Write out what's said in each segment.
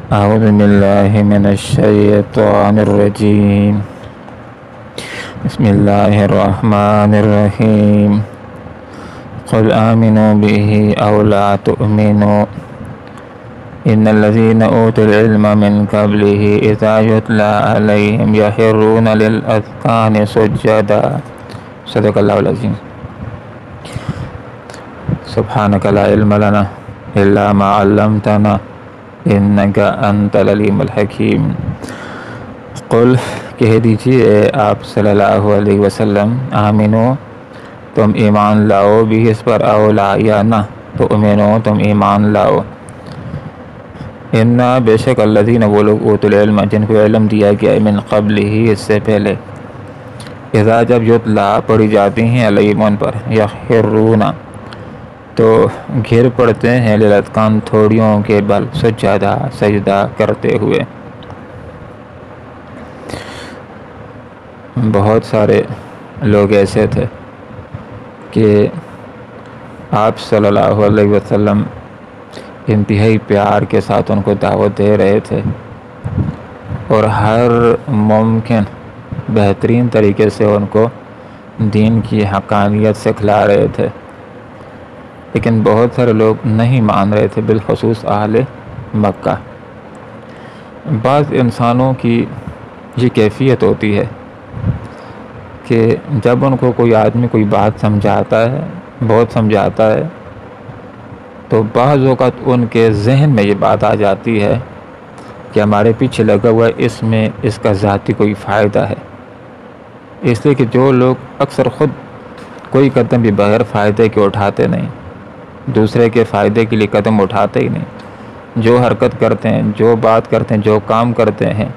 أعوذ بالله من الشيطان الرجيم. بسم الله الرحمن الرحيم. قل آمنوا به أو لا تؤمنوا إن الذين أوتوا العلم من قبله إذا يتلى عليهم يخرون للأذقان سجدا. صدق الله العظيم. سبحانك لا علم لنا إلا ما علمتنا إنك أنت العليم الحكيم. قل کہہ دیجیے آپ صلی اللہ علیہ وسلم، آمنو تم ایمان لاؤ، بھی اس پر، او لا یا نہ، تو امنو تم ایمان لاؤ، انا بے شک الذین وہ لوگ اوتوا العلم جن کو علم دیا گیا من قبل ہی اس سے پہلے، اذا جب یتلا پڑھی جاتی ہیں علیہم ان پر، یخرون تو گر پڑتے ہیں للاذقان تھوڑیوں کے بل، سجدہ سجدہ کرتے ہوئے۔ بہت سارے لوگ ایسے تھے کہ آپ صلی اللہ علیہ وسلم انتہائی پیار کے ساتھ ان کو دعوت دے رہے تھے اور ہر ممکن بہترین طریقے سے ان کو دین کی حقانیت سکھلا رہے تھے، لیکن بہت سارے لوگ نہیں مان رہے تھے، بالخصوص اہل مکہ۔ بعض انسانوں کی یہ کیفیت ہوتی ہے کہ جب ان کو کوئی آدمی کوئی بات سمجھاتا ہے، بہت سمجھاتا ہے، تو بعض اوقات ان کے ذہن میں یہ بات آ جاتی ہے کہ ہمارے پیچھے لگا ہوا ہے، اس میں اس کا ذاتی کوئی فائدہ ہے، اس لیے کہ جو لوگ اکثر خود کوئی قدم بھی بغیر فائدے کے اٹھاتے نہیں، دوسرے کے فائدے کے لیے قدم اٹھاتے ہی نہیں، جو حرکت کرتے ہیں، جو بات کرتے ہیں، جو کام کرتے ہیں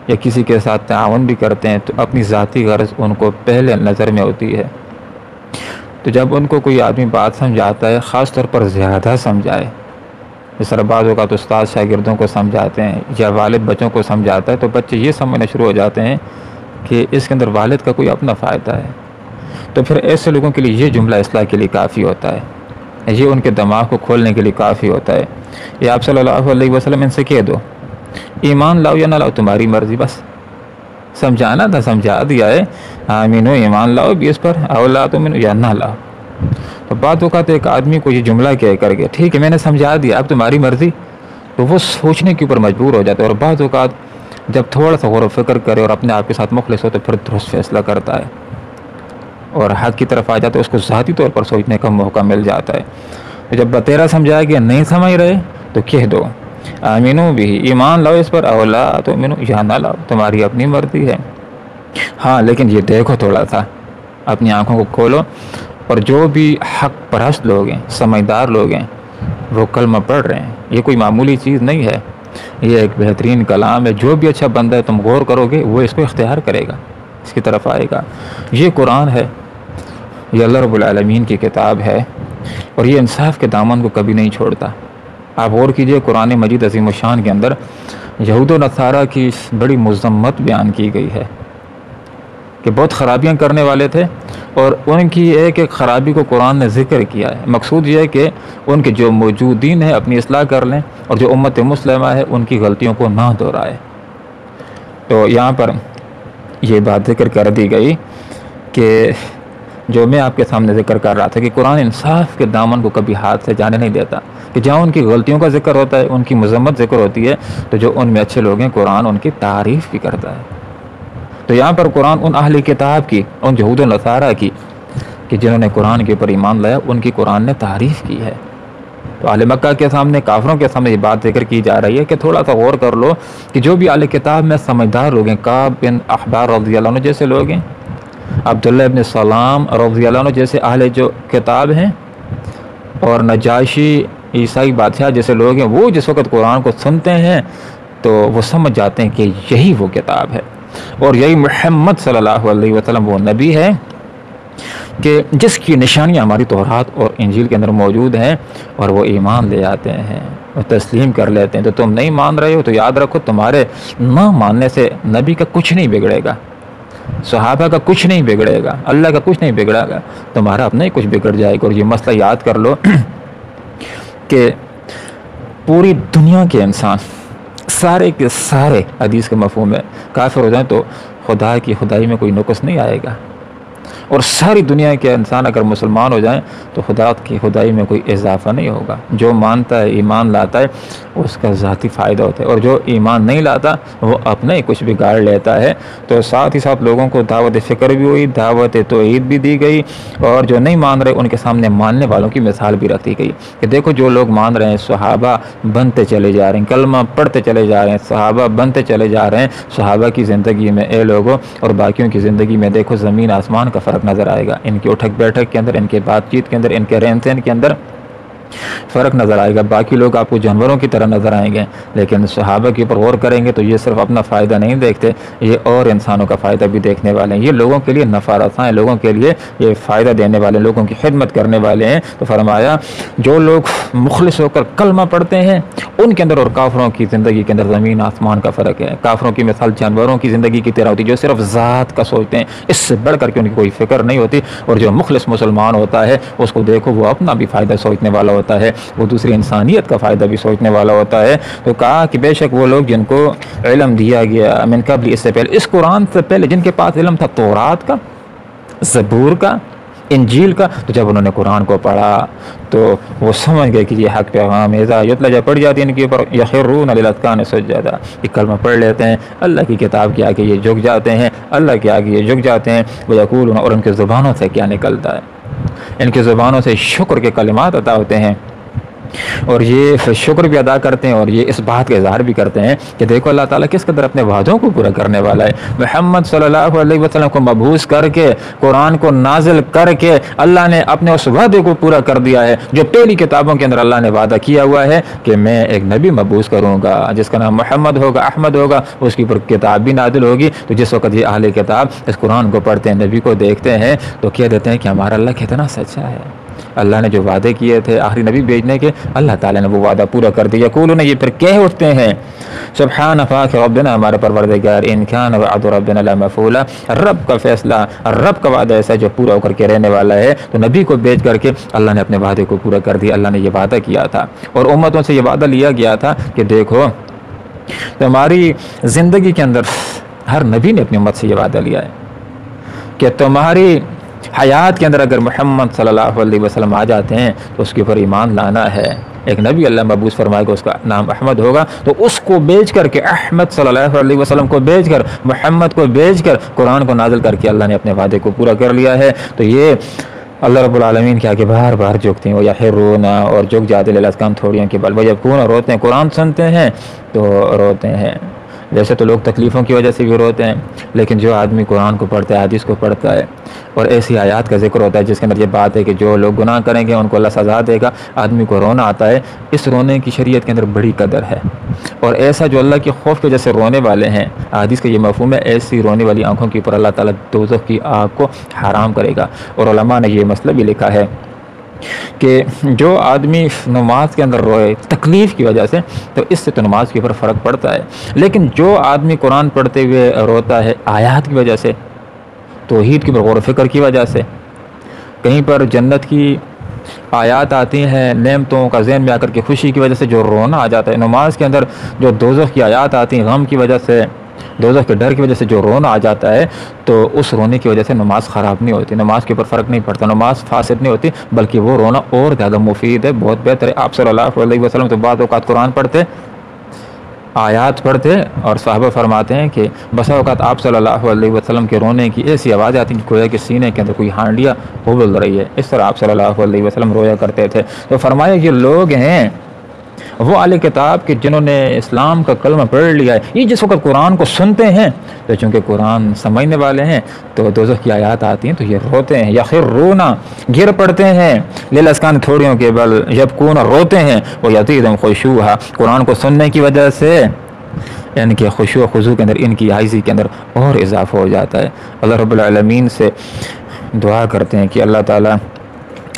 یا کسی کے ساتھ تعاون بھی کرتے ہیں، تو اپنی ذاتی غرض ان کو پہلے نظر میں ہوتی ہے۔ تو جب ان کو کوئی آدمی بات سمجھاتا ہے، خاص طور پر زیادہ سمجھائے، جس طرح بعض اوقات استاد شاگردوں کو سمجھاتے ہیں یا والد بچوں کو سمجھاتا ہے، تو بچے یہ سمجھنا شروع ہو جاتے ہیں کہ اس کے اندر والد کا کوئی اپنا فائدہ ہے، تو پھر ایسے لوگوں کے لیے یہ جملہ اصلاح کے لیے کافی ہوتا ہے، یہ ان کے دماغ کو کھولنے کے لیے کافی ہوتا ہے۔ یہ آپ صلی اللہ علیہ وسلم ان سے کہہ دو، ایمان لاؤ یا نہ لاؤ تمہاری مرضی، بس سمجھانا تھا، سمجھا دیا ہے، آمینو ایمان لاؤ بھی اس پر، او لا تؤمنو یا نہ لاؤ۔ تو بعض اوقات ایک آدمی کو یہ جملہ کہہ کر کے ٹھیک ہے میں نے سمجھا دیا اب تمہاری مرضی، تو وہ سوچنے کے اوپر مجبور ہو جاتا ہے، اور بعض اوقات جب تھوڑا سا غور و فکر کرے اور اپنے آپ کے ساتھ مخلص ہو تو پھر درست فیصلہ کرتا ہے اور حق کی طرف آ جاتا ہے، اس کو ذاتی طور پر سوچنے کا موقع مل جاتا ہے۔ تو جب بتیرا سمجھایا گیا نہیں سمجھ رہے تو کہہ دو آمینو بھی، ایمان لاؤ اس پر، او لا تؤمنو یا نہ لاؤ تمہاری اپنی مرضی ہے۔ ہاں لیکن یہ دیکھو تھوڑا سا، اپنی آنکھوں کو کھولو، اور جو بھی حق پرست لوگ ہیں، سمجھدار لوگ ہیں، وہ کلمہ پڑھ رہے ہیں، یہ کوئی معمولی چیز نہیں ہے، یہ ایک بہترین کلام ہے، جو بھی اچھا بندہ ہے تم غور کرو گے وہ اس کو اختیار کرے گا، اس کی طرف آئے گا۔ یہ قرآن ہے، یہ اللہ رب العالمین کی کتاب ہے، اور یہ انصاف کے دامن کو کبھی نہیں چھوڑتا۔ آپ غور کیجئے، قرآن مجید عظیم الشان کے اندر یہود و نصارہ کی بڑی مذمت بیان کی گئی ہے کہ بہت خرابیاں کرنے والے تھے، اور ان کی ایک ایک خرابی کو قرآن نے ذکر کیا ہے۔ مقصود یہ ہے کہ ان کے جو موجودین ہیں اپنی اصلاح کر لیں، اور جو امت مسلمہ ہے ان کی غلطیوں کو نہ دہرائے۔ تو یہاں پر یہ بات ذکر کر دی گئی کہ جو میں آپ کے سامنے ذکر کر رہا تھا کہ قرآن انصاف کے دامن کو کبھی ہاتھ سے جانے نہیں دیتا، کہ جہاں ان کی غلطیوں کا ذکر ہوتا ہے، ان کی مذمت ذکر ہوتی ہے، تو جو ان میں اچھے لوگ ہیں قرآن ان کی تعریف بھی کرتا ہے۔ تو یہاں پر قرآن ان اہل کتاب کی، ان یہود و نصارہ کی کہ جنہوں نے قرآن کے اوپر ایمان لایا، ان کی قرآن نے تعریف کی ہے۔ تو اہل مکہ کے سامنے، کافروں کے سامنے یہ بات ذکر کی جا رہی ہے کہ تھوڑا سا غور کر لو کہ جو بھی اہل کتاب میں سمجھدار لوگ ہیں، کعب بن احبار رضی اللہ عنہ جیسے لوگ ہیں، عبداللہ ابن سلام رضی اللہ عنہ جیسے اہل جو کتاب ہیں، اور نجاشی عیسائی بادشاہ جیسے لوگ ہیں، وہ جس وقت قرآن کو سنتے ہیں تو وہ سمجھ جاتے ہیں کہ یہی وہ کتاب ہے، اور یہی محمد صلی اللہ علیہ وسلم وہ نبی ہے کہ جس کی نشانیاں ہماری تورات اور انجیل کے اندر موجود ہیں، اور وہ ایمان لے آتے ہیں اور تسلیم کر لیتے ہیں۔ تو تم نہیں مان رہے ہو تو یاد رکھو تمہارے نہ ماننے سے نبی کا کچھ نہیں بگڑے گا، صحابہ کا کچھ نہیں بگڑے گا، اللہ کا کچھ نہیں بگڑے گا، تمہارا اپنا ہی کچھ بگڑ جائے گا۔ اور یہ مسئلہ یاد کر لو کہ پوری دنیا کے انسان سارے کے سارے حدیث کا مفہوم ہے، کافر ہو جائیں تو خدا کی خدائی میں کوئی نقص نہیں آئے گا، اور ساری دنیا کے انسان اگر مسلمان ہو جائیں تو خدا کی خدائی میں کوئی اضافہ نہیں ہوگا۔ جو مانتا ہے، ایمان لاتا ہے، اس کا ذاتی فائدہ ہوتا ہے، اور جو ایمان نہیں لاتا وہ اپنا ہی کچھ بگاڑ لیتا ہے۔ تو ساتھ ہی ساتھ لوگوں کو دعوت فکر بھی ہوئی، دعوت توحید بھی دی گئی، اور جو نہیں مان رہے ان کے سامنے ماننے والوں کی مثال بھی رکھ دی گئی کہ دیکھو جو لوگ مان رہے ہیں صحابہ بنتے چلے جا رہے ہیں، کلمہ پڑھتے چلے جا رہے ہیں، صحابہ بنتے چلے جا رہے ہیں، صحابہ کی زندگی میں اے لوگوں اور باقیوں کی زندگی میں دیکھو زمین آسمان کا فرق نظر آئے گا، ان کی اٹھک بیٹھک کے اندر، ان کے بات چیت کے اندر، ان کے رہن سہن کے اندر فرق نظر آئے گا۔ باقی لوگ آپ کو جانوروں کی طرح نظر آئیں گے، لیکن صحابہ کے اوپر غور کریں گے تو یہ صرف اپنا فائدہ نہیں دیکھتے، یہ اور انسانوں کا فائدہ بھی دیکھنے والے ہیں، یہ لوگوں کے لیے نفع رساں ہیں، لوگوں کے لیے یہ فائدہ دینے والے، لوگوں کی خدمت کرنے والے ہیں۔ تو فرمایا جو لوگ مخلص ہو کر کلمہ پڑھتے ہیں ان کے اندر اور کافروں کی زندگی کے اندر زمین آسمان کا فرق ہے۔ کافروں کی مثال جانوروں کی زندگی کی طرح ہوتی ہے جو صرف ذات کا سوچتے ہیں، اس سے بڑھ کر کے ان کی کوئی فکر نہیں ہوتی، اور جو مخلص مسلمان ہوتا ہے اس کو دیکھو وہ اپنا بھی فائدہ سوچنے والا ہوتا ہے، وہ دوسری انسانیت کا فائدہ بھی سوچنے والا ہوتا ہے۔ تو کہا کہ بے شک وہ لوگ جن کو علم دیا گیا من قبل، اس سے پہلے، اس قرآن سے پہلے جن کے پاس علم تھا تورات کا، زبور کا، انجیل کا، تو جب انہوں نے قرآن کو پڑھا تو وہ سمجھ گئے کہ یہ حق پیغام ہے۔ اذا یتلی جب پڑھ جاتی ہے ان کے اوپر یخرون للاذقان سجدا، یہ کلمہ پڑھ لیتے ہیں، اللہ کی کتاب کے آگے یہ جھک جاتے ہیں، اللہ کے آگے یہ جھک جاتے ہیں، ویقولون، اور ان کے زبانوں سے کیا نکلتا ہے، ان کی زبانوں سے شکر کے کلمات عطا ہوتے ہیں، اور یہ شکر بھی ادا کرتے ہیں، اور یہ اس بات کا اظہار بھی کرتے ہیں کہ دیکھو اللہ تعالیٰ کس قدر اپنے وعدوں کو پورا کرنے والا ہے۔ محمد صلی اللہ علیہ وسلم کو مبعوث کر کے، قرآن کو نازل کر کے اللہ نے اپنے اس وعدے کو پورا کر دیا ہے جو پہلی کتابوں کے اندر اللہ نے وعدہ کیا ہوا ہے کہ میں ایک نبی مبعوث کروں گا جس کا نام محمد ہوگا، احمد ہوگا، اس کی پر کتاب بھی نازل ہوگی۔ تو جس وقت یہ اہل کتاب اس قرآن کو پڑھتے ہیں، نبی کو دیکھتے ہیں تو کہہ دیتے ہیں کہ ہمارا اللہ کتنا سچا ہے، اللہ نے جو وعدے کیے تھے آخری نبی بھیجنے کے، اللہ تعالیٰ نے وہ وعدہ پورا کر دیا۔ یقولون، یہ پھر کہہ اٹھتے ہیں سبحان پاک ربنا، ہمارے پروردگار، ان کان وعد ربنا لمفعولا، رب کا فیصلہ، رب کا وعدہ ایسا جو پورا ہو کر کے رہنے والا ہے۔ تو نبی کو بھیج کر کے اللہ نے اپنے وعدے کو پورا کر دیا۔ اللہ نے یہ وعدہ کیا تھا اور امتوں سے یہ وعدہ لیا گیا تھا کہ دیکھو تمہاری زندگی کے اندر، ہر نبی نے اپنی امت سے یہ وعدہ لیا ہے کہ تمہاری حیات کے اندر اگر محمد صلی اللہ علیہ وسلم آ جاتے ہیں تو اس کے اوپر ایمان لانا ہے۔ ایک نبی اللہ مبعوث فرمائے گا، اس کا نام احمد ہوگا، تو اس کو بیچ کر کے، احمد صلی اللہ علیہ وسلم کو بیچ کر، محمد کو بیچ کر، قرآن کو نازل کر کے اللہ نے اپنے وعدے کو پورا کر لیا ہے۔ تو یہ اللہ رب العالمین کے آگے بار بار جھکتے ہیں، وہ یخرون، اور جھک جاتے للاذقان، تھوڑیوں کے بل، ویبکون، روتے ہیں، قرآن سنتے ہیں تو روتے ہیں۔ ویسے تو لوگ تکلیفوں کی وجہ سے بھی روتے ہیں، لیکن جو آدمی قرآن کو پڑھتا ہے، حدیث کو پڑھتا ہے، اور ایسی آیات کا ذکر ہوتا ہے جس کے اندر یہ بات ہے کہ جو لوگ گناہ کریں گے ان کو اللہ سزا دے گا، آدمی کو رونا آتا ہے۔ اس رونے کی شریعت کے اندر بڑی قدر ہے، اور ایسا جو اللہ کے خوف کی وجہ سے رونے والے ہیں، حدیث کا یہ مفہوم ہے، ایسی رونے والی آنکھوں کے اوپر اللہ تعالیٰ دوزخ کی آگ کو حرام کرے گا۔ اور علماء نے یہ مسئلہ بھی لکھا ہے کہ جو آدمی نماز کے اندر روئے تکلیف کی وجہ سے، تو اس سے تو نماز کے اوپر فرق پڑتا ہے، لیکن جو آدمی قرآن پڑھتے ہوئے روتا ہے آیات کی وجہ سے، توحید کی غور و فکر کی وجہ سے، کہیں پر جنت کی آیات آتی ہیں، نعمتوں کا ذہن میں آ کر کے خوشی کی وجہ سے جو رونا آ جاتا ہے، نماز کے اندر جو دوزخ کی آیات آتی ہیں غم کی وجہ سے، دوزخ کے ڈر کی وجہ سے جو رونا آ جاتا ہے، تو اس رونے کی وجہ سے نماز خراب نہیں ہوتی، نماز کے اوپر فرق نہیں پڑتا، نماز فاسد نہیں ہوتی، بلکہ وہ رونا اور زیادہ مفید ہے، بہت بہتر ہے۔ آپ صلی اللہ علیہ وسلم تو بعض اوقات قرآن پڑھتے، آیات پڑھتے، اور صحابہ فرماتے ہیں کہ بسا اوقات آپ صلی اللہ علیہ وسلم کے رونے کی ایسی آواز آتی کہ گویا کہ سینے کے اندر کوئی ہانڈیاں ابل رہی ہے، اس طرح آپ صلی اللہ علیہ وسلم رویا کرتے تھے۔ تو فرمایا یہ لوگ ہیں وہ اہل کتاب کے جنہوں نے اسلام کا کلمہ پڑھ لیا ہے، یہ جس وقت قرآن کو سنتے ہیں تو چونکہ قرآن سمجھنے والے ہیں تو دوزخ کی آیات آتی ہیں تو یہ روتے ہیں، یخرون، گر پڑتے ہیں، للاذقان، تھوڑیوں کے بل، یبکون، روتے ہیں، وہ یزیدہم خشوعا، قرآن کو سننے کی وجہ سے ان کے خشوع و خضوع کے اندر، ان کی عاجزی کے اندر اور اضافہ ہو جاتا ہے۔ اللہ رب العالمین سے دعا کرتے ہیں کہ اللہ تعالیٰ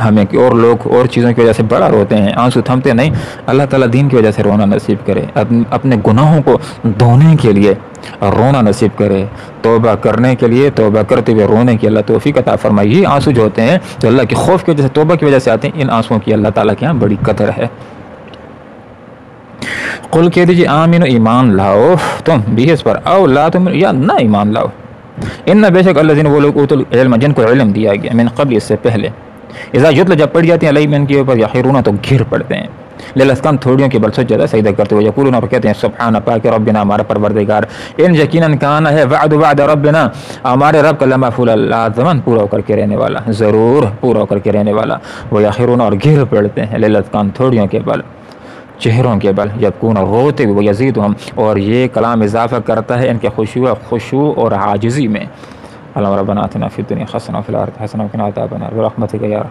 ہمیں، کہ اور لوگ اور چیزوں کی وجہ سے بڑا روتے ہیں، آنسو تھمتے نہیں، اللہ تعالیٰ دین کی وجہ سے رونا نصیب کرے، اپنے گناہوں کو دھونے کے لیے رونا نصیب کرے، توبہ کرنے کے لیے، توبہ کرتے ہوئے رونے کی اللہ توفیق عطا فرمائے۔ یہ آنسو جو ہوتے ہیں جو اللہ کے خوف کی وجہ سے، توبہ کی وجہ سے آتے ہیں، ان آنسوؤں کی اللہ تعالیٰ کے یہاں بڑی قدر ہے۔ قل کہہ دیجیے آمین ایمان لاؤ تم بھی اس پر، او لا تم یا نہ ایمان لاؤ، ان بے شک الذین وہ لوگ اوتوا العلم جن کو علم دیا گیا من قبل اس سے پہلے، اذا یتلی جب پڑھ جاتی ہیں علیہم ان کے اوپر یخرون تو گر پڑتے ہیں، للاذقان تھوڑیوں کے بل سجدہ سجدہ کرتے ہوئے، یقولون اور کہتے ہیں سبحان پاک ربنا ہمارا پروردگار، ان یقیناً کان ہے وعد ربنا ہمارے رب کا لمفعولا لازماً پورا ہو کر کے رہنے والا، ضرور پورا ہو کر کے رہنے والا، وہ یخرون اور گر پڑتے ہیں للاذقان تھوڑیوں کے بل، چہروں کے بل، یبکون روتے ہوئے، یزیدہم اور یہ کلام اضافہ کرتا ہے ان کے خشوع اور عاجزی میں۔ اللہم ربنا آتنا فی الدنیا حسنہ وفی الآخرۃ حسنہ وقنا عذاب النار برحمتک یا